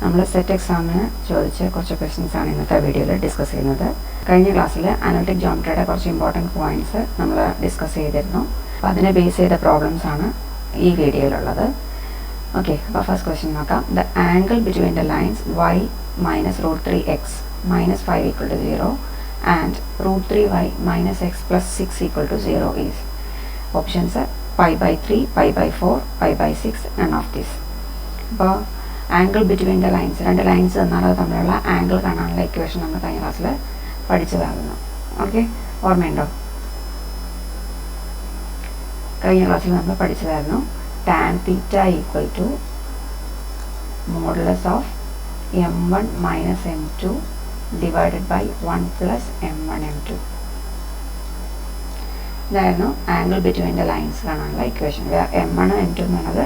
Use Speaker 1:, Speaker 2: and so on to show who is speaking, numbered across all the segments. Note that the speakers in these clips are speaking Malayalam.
Speaker 1: നമ്മൾ സെറ്റ് എക്സാമിന് ചോദിച്ച കുറച്ച് ക്വസ്റ്റ്യൻസാണ് ഇന്നത്തെ വീഡിയോയിൽ ഡിസ്കസ് ചെയ്യുന്നത്. കഴിഞ്ഞ ക്ലാസ്സിൽ അനലിറ്റിക് ജോമെട്രിയുടെ കുറച്ച് ഇമ്പോർട്ടൻറ്റ് പോയിൻറ്റ്സ് നമ്മൾ ഡിസ്കസ് ചെയ്തിരുന്നു. അപ്പോൾ അതിനെ ബേസ് ചെയ്ത പ്രോബ്ലംസാണ് ഈ വീഡിയോയിലുള്ളത്. ഓക്കെ, അപ്പോൾ ഫസ്റ്റ് ക്വസ്റ്റ്യൻ നോക്കാം. The angle between the lines y minus root 3x minus 5 equal to 0 and root 3y minus x plus 6 equal to 0 is. Options are pi by 3, pi by 4, pi by 6, none of this. അപ്പോൾ ആംഗിൾ ബിറ്റ്വീൻ ദ ലൈൻസ്, രണ്ട് ലൈൻസ് എന്നാൽ തമ്മിലുള്ള ആംഗിൾ കാണാനുള്ള ഇക്വേഷൻ നമ്മൾ കഴിഞ്ഞ ക്ലാസ്സിൽ പഠിച്ചതാകുന്നു. ഓക്കെ, ഓർമ്മയുണ്ടോ? കഴിഞ്ഞ ക്ലാസ്സിൽ നമ്മൾ പഠിച്ചതായിരുന്നു tan theta equal to modulus of m1 minus m2 divided by 1 plus m1 m2. ഇതായിരുന്നു ആംഗിൾ ബിറ്റ്വീൻ ദ ലൈൻസ് കാണാനുള്ള ഇക്വേഷൻ. m1 m2 എന്ന് പറയുന്നത്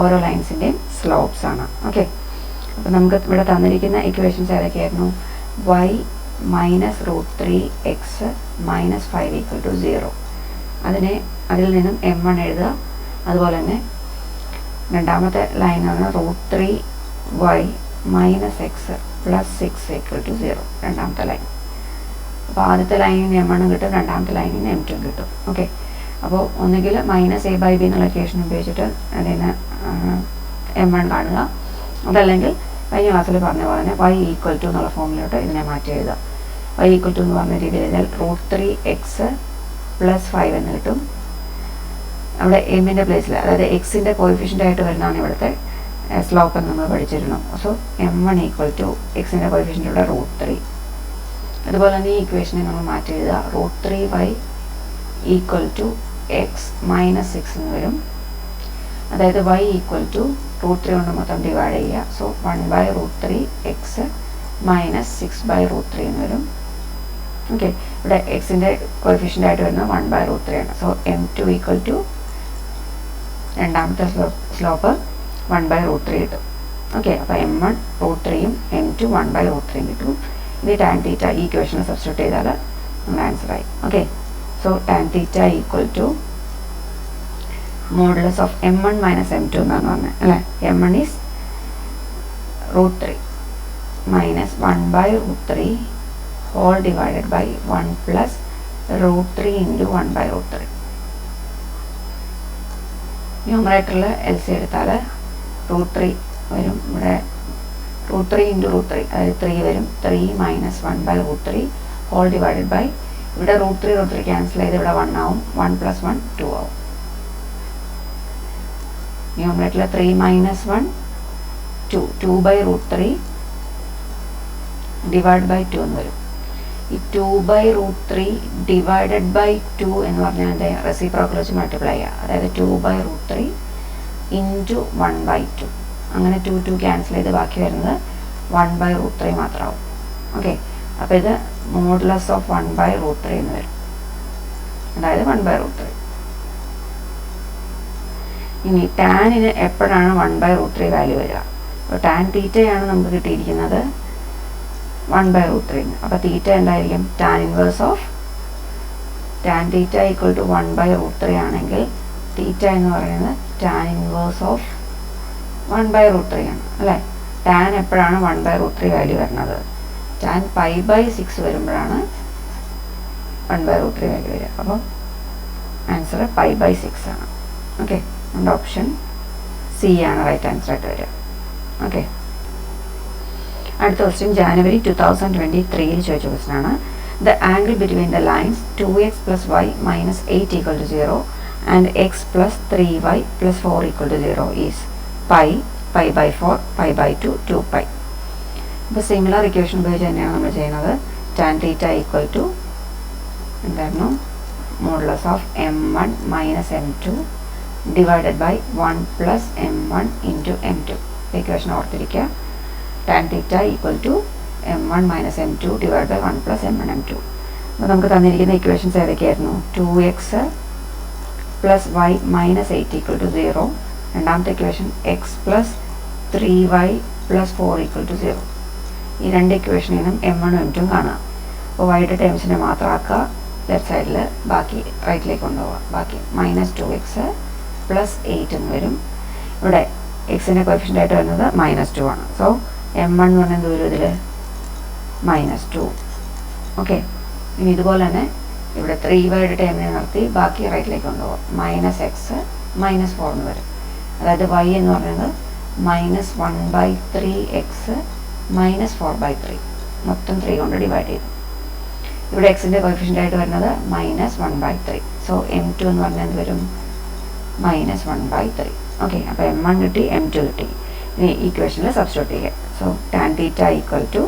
Speaker 1: ഓരോ ലൈൻസിൻ്റെയും സ്ലോപ്സ് ആണ്. ഓക്കെ, അപ്പോൾ നമുക്ക് ഇവിടെ തന്നിരിക്കുന്ന ഇക്വേഷൻസ് ഏതൊക്കെയായിരുന്നു? y minus root 3x minus 5 equal to 0. അതിൽ നിന്നും m1 എഴുതുക. അതുപോലെ തന്നെ രണ്ടാമത്തെ ലൈനാണ് root 3y minus x plus 6 equal to 0, രണ്ടാമത്തെ ലൈൻ. അപ്പോൾ ആദ്യത്തെ ലൈനിന് m1 കിട്ടും, രണ്ടാമത്തെ ലൈനിന് m2 കിട്ടും. ഓക്കെ, അപ്പോൾ ഒന്നുകിൽ മൈനസ് a ബൈ ബി എന്നുള്ള ഇക്വേഷൻ ഉപയോഗിച്ചിട്ട് അതിന് m1 കാണുക, അതല്ലെങ്കിൽ കഴിഞ്ഞ ക്ലാസ്സിൽ പറഞ്ഞ പോലെ തന്നെ y ഈക്വൽ ടു എന്നുള്ള ഫോമിലോട്ട് ഇതിനെ മാറ്റി എഴുതുക. y ഈക്വൽ ടു എന്ന് പറഞ്ഞ രീതിയിൽ എഴുതിയാൽ റൂട്ട് 3x പ്ലസ് 5 എന്ന് കിട്ടും. അവിടെ എമ്മിൻ്റെ പ്ലേസിൽ, അതായത് എക്സിൻ്റെ കോയിഫിഷ്യൻ്റ് ആയിട്ട് വരുന്നതാണ് ഇവിടുത്തെ സ്ലോപ്പ് എന്ന് നമ്മൾ പഠിച്ചിരുന്നു. സോ m1 ഈക്വൽ ടു എക്സിൻ്റെ കോയിഫിഷ്യൻ്റ് ഇവിടെ റൂട്ട് 3. അതുപോലെ തന്നെ ഈ ഇക്വേഷനെ നമ്മൾ മാറ്റി എഴുതുക. Root 3y equal to x minus 6 എന്ന് വരും. അതായത് y ഈക്വൽ ടു റൂട്ട് 3 കൊണ്ട് മൊത്തം ഡിവൈഡ് ചെയ്യുക. So 1 by root 3x minus 6 by root 3 എന്ന് വരും. ഓക്കെ, ഇവിടെ എക്സിൻ്റെ കോയിഫിഷ്യൻ്റ് ആയിട്ട് വരുന്നത് 1 ബൈ റൂട്ട് 3 ആണ്. സോ m2 ഈക്വൽ ടു രണ്ടാമത്തെ സ്ലോപ്പ് 1 ബൈ റൂട്ട് 3 കിട്ടും. ഓക്കെ, അപ്പോൾ m1 റൂട്ട് 3യും m2 1 ബൈ റൂട്ട് 3യും കിട്ടും. ഇനി ടാൻ തീറ്റ ഈ ഇക്വേഷനിൽ സബ്സ്റ്റിറ്റ്യൂട്ട് ചെയ്താൽ നമ്മുടെ ആൻസറായി. Okay, so tan theta equal to modulus of m1 minus m2 എന്നാണ് പറഞ്ഞത് അല്ലേ. m1 is root 3 minus 1 by root 3 whole divided by 1 plus root 3 into 1 by root 3. ന്യൂമറേറ്ററിൽ എൽ സി എടുത്താൽ റൂട്ട് 3 വരും. ഇവിടെ റൂട്ട് 3 ഇൻറ്റു റൂട്ട് 3, അതായത് 3 വരും. 3 minus 1 by root 3 whole divided by, ഇവിടെ റൂട്ട് 3 ക്യാൻസൽ ചെയ്ത് ഇവിടെ 1 ആവും. 1 പ്ലസ് 1 2 ആവും. ന്യൂമറേറ്ററിൽ 3 minus 1 2 by root 3 divide by 2 എന്ന് വരും. ഈ 2 ബൈ റൂട്ട് 3 ഡിവൈഡഡ് ബൈ 2 എന്ന് പറഞ്ഞാൽ എന്താ, റെസിപ്രോക്കൽ വെച്ച് മൾട്ടിപ്ലൈ ചെയ്യുക. അതായത് 2 ബൈ റൂട്ട് 3 ഇൻറ്റു 1 ബൈ 2. അങ്ങനെ 2 ക്യാൻസൽ ചെയ്ത് ബാക്കി വരുന്നത് 1 ബൈ റൂട്ട് 3 മാത്രമാവും. ഓക്കെ, അപ്പോൾ ഇത് മോഡുലസ് ഓഫ് 1 ബൈ റൂട്ട് 3 എന്ന് വരും. അതായത് 1 ബൈ റൂട്ട് 3. ഇനി ടാനിന് എപ്പോഴാണ് 1 ബൈ റൂട്ട് 3 വാല്യൂ വരിക? അപ്പോൾ ടാൻ തീറ്റയാണ് നമുക്ക് കിട്ടിയിരിക്കുന്നത് 1 ബൈ റൂട്ട് 3. അപ്പോൾ തീറ്റ എന്തായിരിക്കും? Tan inverse of tan theta equal to 1 by root 3 ആണെങ്കിൽ തീറ്റ എന്ന് പറയുന്നത് tan inverse of 1 by root 3 ആണ് അല്ലേ. ടാൻ എപ്പോഴാണ് 1 ബൈ റൂട്ട് 3 വാല്യൂ വരുന്നത്? ടാൻ പൈ ബൈ 6 വരുമ്പോഴാണ് 1 ബൈ റൂട്ട് 3 വാല്യൂ വരിക. അപ്പോൾ ആൻസർ പൈ ബൈ 6 ആണ്. ഓക്കെ, നമ്മുടെ ഓപ്ഷൻ സി ആണ് റൈറ്റ് ആൻസർ ആയിട്ട് വരിക. ഓക്കെ, അടുത്ത ക്വസ്റ്റ്യൻ ജാനുവരി 2023 ചോദിച്ച ക്വസ്റ്റ്യൻ ആണ്. The angle between the lines 2x plus y minus 8 equal to 0 and x plus 3y plus 4 equal to 0 is pi, pi by 4, pi by 2, 2 pi. അപ്പോൾ സിമിലർ ഇക്വേഷൻ ഉപയോഗിച്ച് തന്നെയാണ് നമ്മൾ ചെയ്യുന്നത്. ടാൻ തീറ്റ ഈക്വൽ ടു എന്തായിരുന്നു? Modulus of m1 minus m2 divided by 1 plus m1 into m2. Equation ഓർത്തിരിക്കുക. Tan theta equal to m1 minus m2 divide by 1 plus m1 m2. അപ്പോൾ നമുക്ക് തന്നിരിക്കുന്ന ഇക്വേഷൻസ് ഏതൊക്കെയായിരുന്നു? 2x plus y minus 8 equal to 0. രണ്ടാമത്തെ equation x plus 3y plus 4 equal to 0. ഈ രണ്ട് ഇക്വേഷനിലും m1 m2 കാണുക. അപ്പോൾ വൈയുടെ ടേംസിനെ മാത്രം ആക്കുക. ലെഫ്റ്റ് സൈഡിൽ ബാക്കി റൈറ്റിലേക്ക് കൊണ്ടുപോവുക. ബാക്കി മൈനസ് 2x പ്ലസ് 8 എന്ന് വരും. ഇവിടെ എക്സിൻ്റെ കോഫിഷ്യൻ്റ് ആയിട്ട് വരുന്നത് -2 ആണ്. സോ m1 എന്ന് പറഞ്ഞാൽ എന്ത് വരും ഇതിൽ -2. ഓക്കെ, ഇനി ഇതുപോലെ തന്നെ ഇവിടെ 3y ടേമിനെ നിർത്തി ബാക്കി റൈറ്റിലേക്ക് കൊണ്ടുപോകാം. -x -4 എന്ന് വരും. അതായത് y എന്ന് പറയുന്നത് -1/3x -4/3 മൊത്തം 3 കൊണ്ട് ഡിവൈഡ് ചെയ്തു. ഇവിടെ എക്സിൻ്റെ കോഫിഷ്യൻ്റ് ആയിട്ട് വരുന്നത് -1/3. സോ m2 എന്ന് പറഞ്ഞാൽ എന്ത് വരും -1/3. ഓക്കെ, അപ്പോൾ m1 കിട്ടി, m2 കിട്ടി. ഇനി ഈക്വേഷനിൽ സബ്സ്റ്റിറ്റ്യൂട്ട് ചെയ്യുക. So tan θ equal to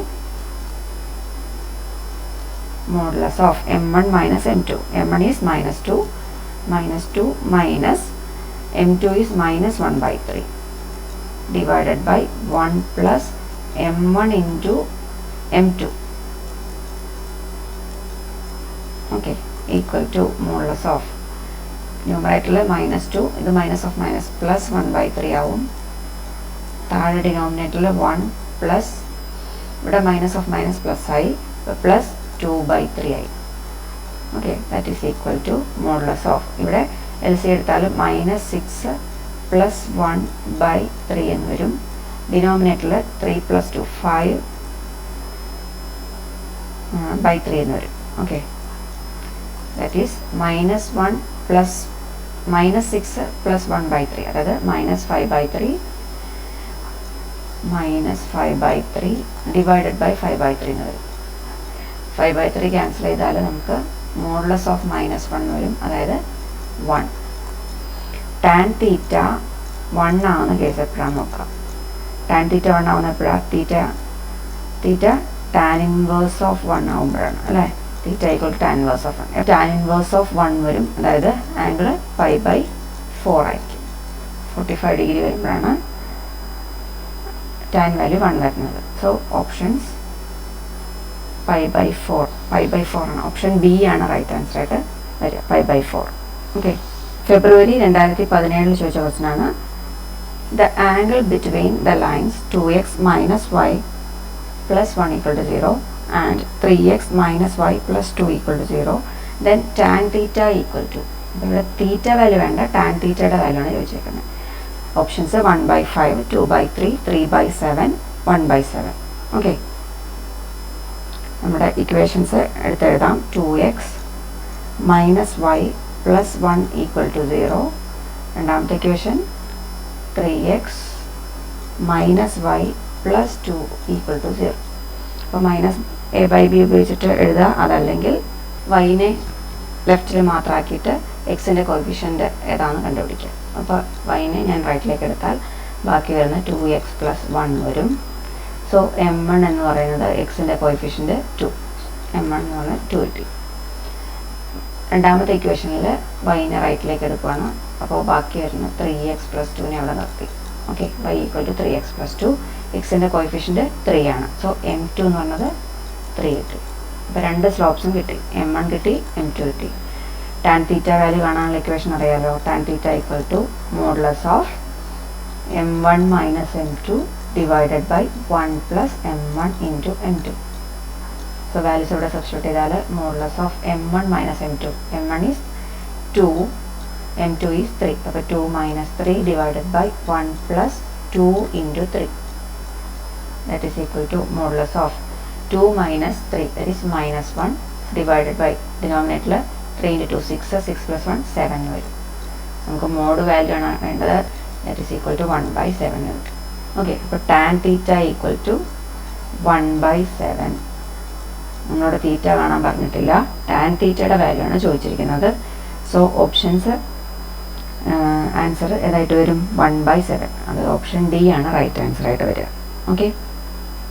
Speaker 1: modulus of m1 minus m2. m1 is -2 minus m2 is -1/3 divided by 1 plus m1 into m2. Okay, equal to modulus of numerator -2, ഇത് minus of minus plus 1/3 ആവും. താഴെ ഡിനോമിനേറ്ററിൽ 1 പ്ലസ് ഇവിടെ minus of minus plus ആയി പ്ലസ് 2/3 ആയി. Okay, that is equal to modulus of ഇവിടെ LC എടുത്താൽ -6 പ്ലസ് 1/3 എന്ന് വരും. ഡിനോമിനേറ്ററിൽ 3 + 2 5/3 എന്ന് വരും. Okay, that is -1 plus -6 plus 1/3 അതായത് -5/3 ഡിവൈഡഡ് ബൈ 5/3 എന്ന് വരും. 5/3 ക്യാൻസൽ ചെയ്താൽ നമുക്ക് മോഡുലസ് ഓഫ് -1 വരും, അതായത് 1. tan θ 1 ആവുന്ന കേസ് എപ്പോഴാണ് നോക്കാം. tan θ 1 ആവുന്ന എപ്പോഴാണ്? θ tan ഇൻവേഴ്സ് ഓഫ് 1 ആവുമ്പോഴാണ് അല്ലേ. θ equal to tan inverse of 1. tan inverse of 1 വരും, അതായത് ആംഗിൾ π/4 ആയിരിക്കും. 45 ഡിഗ്രി വരുമ്പോഴാണ് tan വാല്യൂ 1 വരുന്നത്. സോ ഓപ്ഷൻസ് π/4 ആണ്. ഓപ്ഷൻ ബി ആണ് റൈറ്റ് ആൻസർ ആയിട്ട് വരിക, π/4. ഓക്കെ, ഫെബ്രുവരി 2017 ചോദിച്ച ക്വസ്റ്റ്യൻ ആണ്. The angle between the lines 2x minus y plus 1 equal to 0 and 3x minus y plus 2 equal to 0, then tan θ equal to, ഇവിടെ തീറ്റ വാല്യൂ വേണ്ട, tan തീറ്റയുടെ വാല്യൂ ആണ് ചോദിച്ചേക്കുന്നത്. ഓപ്ഷൻസ് 1/5, 2/3, 3/7, 1/7. ഓക്കെ, നമ്മുടെ ഇക്വേഷൻസ് എടുത്തെഴുതാം. 2x minus y plus 1 equal to 0. രണ്ടാമത്തെ equation 3x minus y plus 2 equal to 0. അപ്പോൾ -a/b ഉപയോഗിച്ചിട്ട് എഴുതുക, അതല്ലെങ്കിൽ വൈനെ ലെഫ്റ്റിൽ മാത്രമാക്കിയിട്ട് എക്സിൻ്റെ കോഫിഷ്യൻ്റ് ഏതാണെന്ന് കണ്ടുപിടിക്കുക. അപ്പോൾ വൈനെ ഞാൻ റൈറ്റിലേക്ക് എടുത്താൽ ബാക്കി വരുന്ന 2x plus 1 വരും. സോ m1 എന്ന് പറയുന്നത് എക്സിൻ്റെ കോഫിഷ്യൻ്റ് 2, m1 എന്ന് പറഞ്ഞാൽ 2 കിട്ടി. രണ്ടാമത്തെ ഇക്വേഷനിൽ വൈനെ റൈറ്റിലേക്ക് എടുക്കുകയാണ്. അപ്പോൾ ബാക്കി വരുന്ന 3x plus 2നെ അവിടെ നിർത്തി. Okay, y equal to 3x plus 2. എക്സിൻ്റെ കോഫിഷ്യൻ്റ് 3 ആണ്. സോ m2 എന്ന് പറഞ്ഞത് 3 കിട്ടി. അപ്പോൾ രണ്ട് സ്ലോപ്സും കിട്ടി, m1 കിട്ടി, m2 കിട്ടി. tan θ വാല്യൂ കാണാനുള്ള ഇക്വേഷൻ അറിയാലോ. tan θ equal to modulus of m1 minus m2 divided by 1 plus m1 into m2. So values ഇവിടെ സബ്സ്റ്റിറ്റ്യൂട്ട് ചെയ്താൽ modulus of m1 minus m2, m1 is 2, m2 is 3. അപ്പോൾ 2 minus 3 divided by 1 plus 2 into 3. That is equal to modulus of 2 minus 3, that is -1 divided by denominator 3 into 2 6, 6 plus 1 7 വരും. നമുക്ക് മോഡ് വാല്യൂ ആണ് വേണ്ടത്, that is equal to 1/7 കിട്ടും. ഓക്കെ, അപ്പോൾ tan θ ഈക്വൽ ടു 1/7. നമ്മളോട് തീറ്റ കാണാൻ പറഞ്ഞിട്ടില്ല, tan തീറ്റയുടെ വാല്യൂ ആണ് ചോദിച്ചിരിക്കുന്നത്. സോ ഓപ്ഷൻസ് ആൻസർ ഏതായിട്ട് വരും? 1/7. അത് ഓപ്ഷൻ ഡി ആണ് റൈറ്റ് ആൻസർ ആയിട്ട് വരിക. ഓക്കെ.